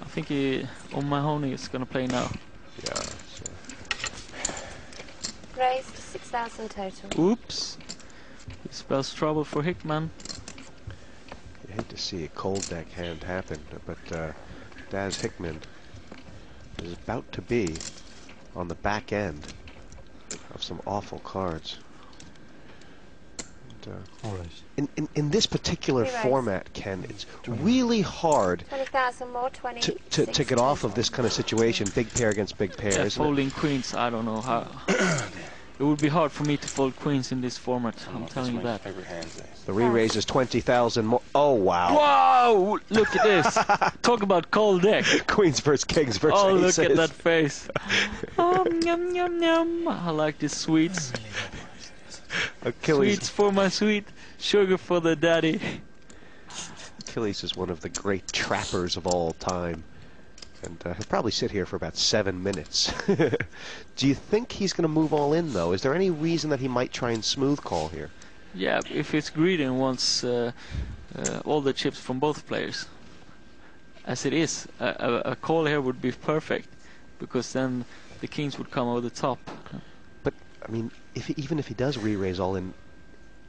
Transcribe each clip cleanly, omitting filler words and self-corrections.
I think O'Mahony is gonna play now. Yeah. So. Raised 6,000 total. Oops. It spells trouble for Hickman. You hate to see a cold deck hand happen, but Daz Hickman is about to be on the back end of some awful cards. And, in this particular format, Ken, it's really hard 20,000 more, to get off of this kind of situation, big pair against big pair. Yeah, folding queens, I don't know how. It would be hard for me to fold queens in this format, I'm telling you that. The re-raise is 20,000 more. Oh, wow. Whoa! Look at this. Talk about cold deck. Queens versus kings versus aces. Look at that face. Oh, yum, yum, yum. I like these sweets. Achilles. Sweets for my sweet, sugar for the daddy. Achilles is one of the great trappers of all time. And he'll probably sit here for about 7 minutes. Do you think he's going to move all in, though? Is there any reason that he might try and smooth call here? Yeah, if it's greedy and wants all the chips from both players. As it is, a call here would be perfect, because then the kings would come over the top. But, I mean, even if he does re-raise all in,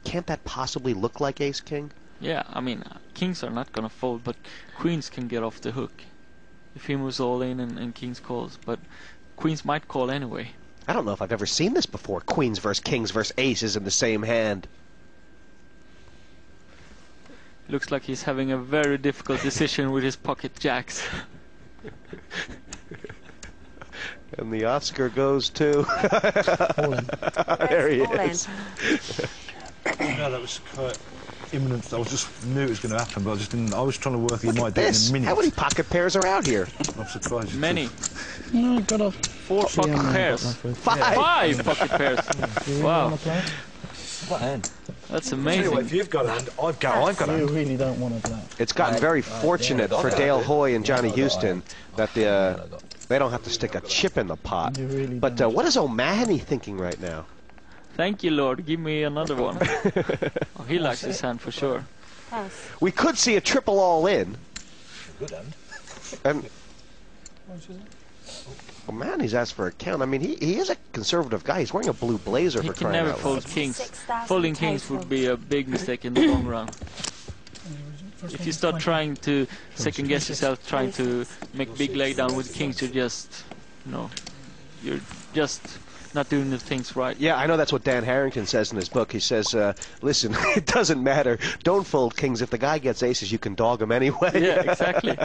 can't that possibly look like ace-king? Yeah, I mean, kings are not going to fold, but queens can get off the hook. If he moves all in and kings calls, but queens might call anyway. I don't know if I've ever seen this before. Queens versus kings versus aces in the same hand. Looks like he's having a very difficult decision with his pocket jacks. And the Oscar goes to... There he is. No, that was quite imminent. I was just knew it was going to happen, but I just didn't. I was trying to work. He might do it in a minute. How many pocket pairs are out here? I'm surprised. Many. No, got off 4 pocket pairs. 5 pocket pairs. Wow. What hand? That's amazing. Anyway, if you've got a hand, I've got a You hand. really don't want to play. It's gotten very fortunate for Dale Hoy and Johnny Houston that they don't have to stick a chip in the pot. Really But what is O'Mahony thinking right now? Thank you, Lord. Give me another one. Oh, he likes his hand for sure. We could see a triple all in. Good hand. And O'Mahony's asked for a count. I mean, he is a conservative guy. He's wearing a blue blazer He for can crying never out fold loud. kings. Folding kings would be a big mistake in the long run. If you start trying to second guess yourself, trying to make big laydown with kings, you're just not doing the things right. Yeah, I know that's what Dan Harrington says in his book. He says, listen, it doesn't matter. Don't fold kings. If the guy gets aces, you can dog him anyway. Yeah, exactly.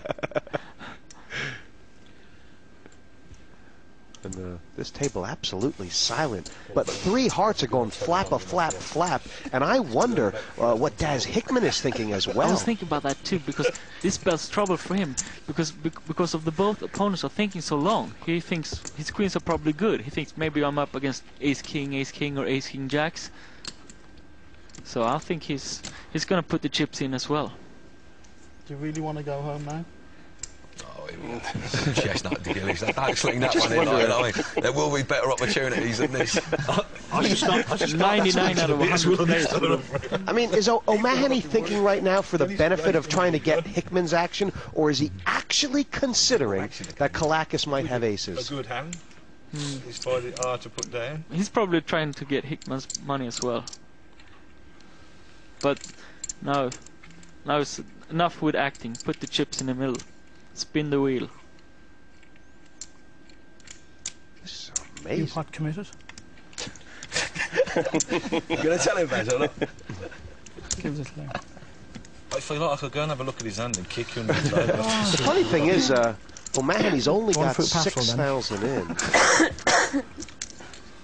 And this table absolutely silent. But 3 hearts are going flap a flap flap. And I wonder what Daz Hickman is thinking as well. I was thinking about that too, because this spells trouble for him, because of the both opponents are thinking so long. He thinks his queens are probably good. He thinks maybe I'm up against ace king, or ace king jacks. So I think he's gonna put the chips in as well. Do you really want to go home now? Chestnut to Gillies. Don't sling that one in. I mean, there will be better opportunities than this. 99 out of 100 players. I mean, is O'Mahony thinking right now for the benefit of trying to get Hickman's action, or is he actually considering that Kalakis might have aces? A good hand. He's find it hard to put down. He's probably trying to get Hickman's money as well. But now it's enough with acting. Put the chips in the middle. Spin the wheel. This is You amazing. quite committed? You're going to tell him about it, Give us a clue. I feel like I could go and have a look at his hand and kick you in the table. The funny thing is, O'Mahony's only One got foot pastoral, then. 6,000 in.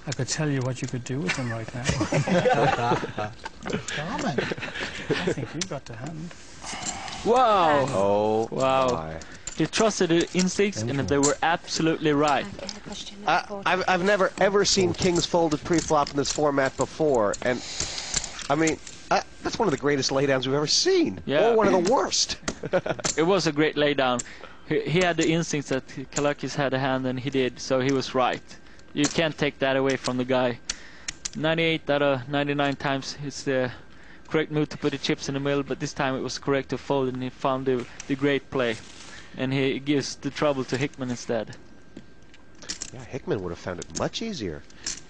I could tell you what you could do with them right now. Darling, I think you've got the hand. Wow! Oh, Wow. my. He trusted the instincts, and they were absolutely right. I've never ever seen kings folded pre-flop in this format before, and I mean, that's one of the greatest laydowns we've ever seen. Yeah. Or one of the worst. It was a great laydown. He had the instincts that Kalakis had a hand, and he did, so he was right. You can't take that away from the guy. 98 out of 99 times it's the correct move to put the chips in the middle, but this time it was correct to fold, and he found the great play. And he gives the trouble to Hickman instead. Yeah, Hickman would have found it much easier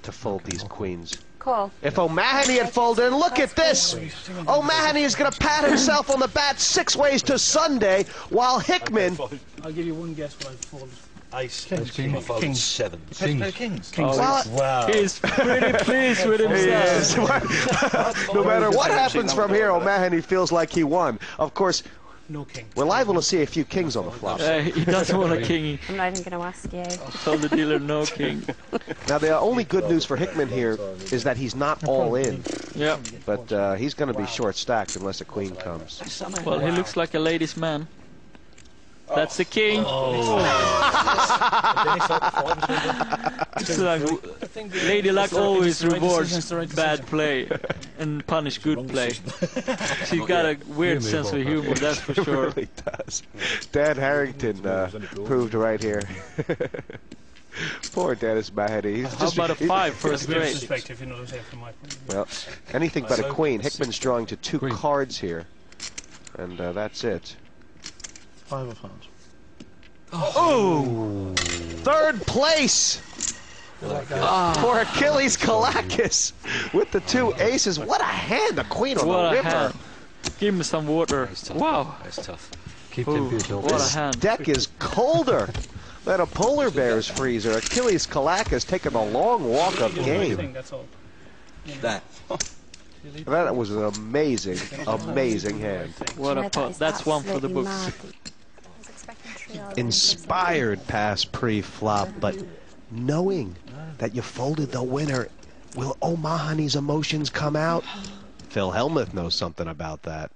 to fold these queens. Call. If O'Mahony had folded, and look at this! O'Mahony is going to pat himself on the back 6 ways to Sunday, while Hickman... I'll give you one guess what I've folded. Ace. Kings. King. Kings. 7. Kings. Well, Wow. He's pretty pleased with himself. no matter what happens from here, O'Mahony feels like he won. Of course, No king. we're liable to see a few kings on the flop. He doesn't want a king. I'm not even going to ask you. He told the dealer no king. Now, the only good news for Hickman here is that he's not all in, Yeah. but he's going to be short-stacked unless a queen comes. Well, he looks like a ladies' man. That's the king. It's like, Lady Luck always rewards bad play and punish good play. She's got a weird sense of humor, that's for It sure. really does. Dan Harrington proved right here. Poor Dennis Mahoney. He's How just, about a 5 for a That's a bit straight? disrespect, if you know what I'm saying, from my point of view. well, anything but a queen. Hickman's drawing to 2 cards here, and that's it. 5 of hearts. Oh! 3rd place for Achilles Kalakis with the 2 aces. What a hand! A queen on What the a river. hand. Give me some water. Wow. That's tough. Ooh, what a This hand. deck is colder than a polar bear's freezer. Achilles Kalakis taking a long walk of Thing, game. that's all. That. That was an amazing, amazing hand. What a pot. That's one for the books. Inspired pass pre-flop, but knowing that you folded the winner, will O'Mahony's emotions come out? Phil Hellmuth knows something about that.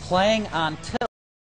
Playing on tilt.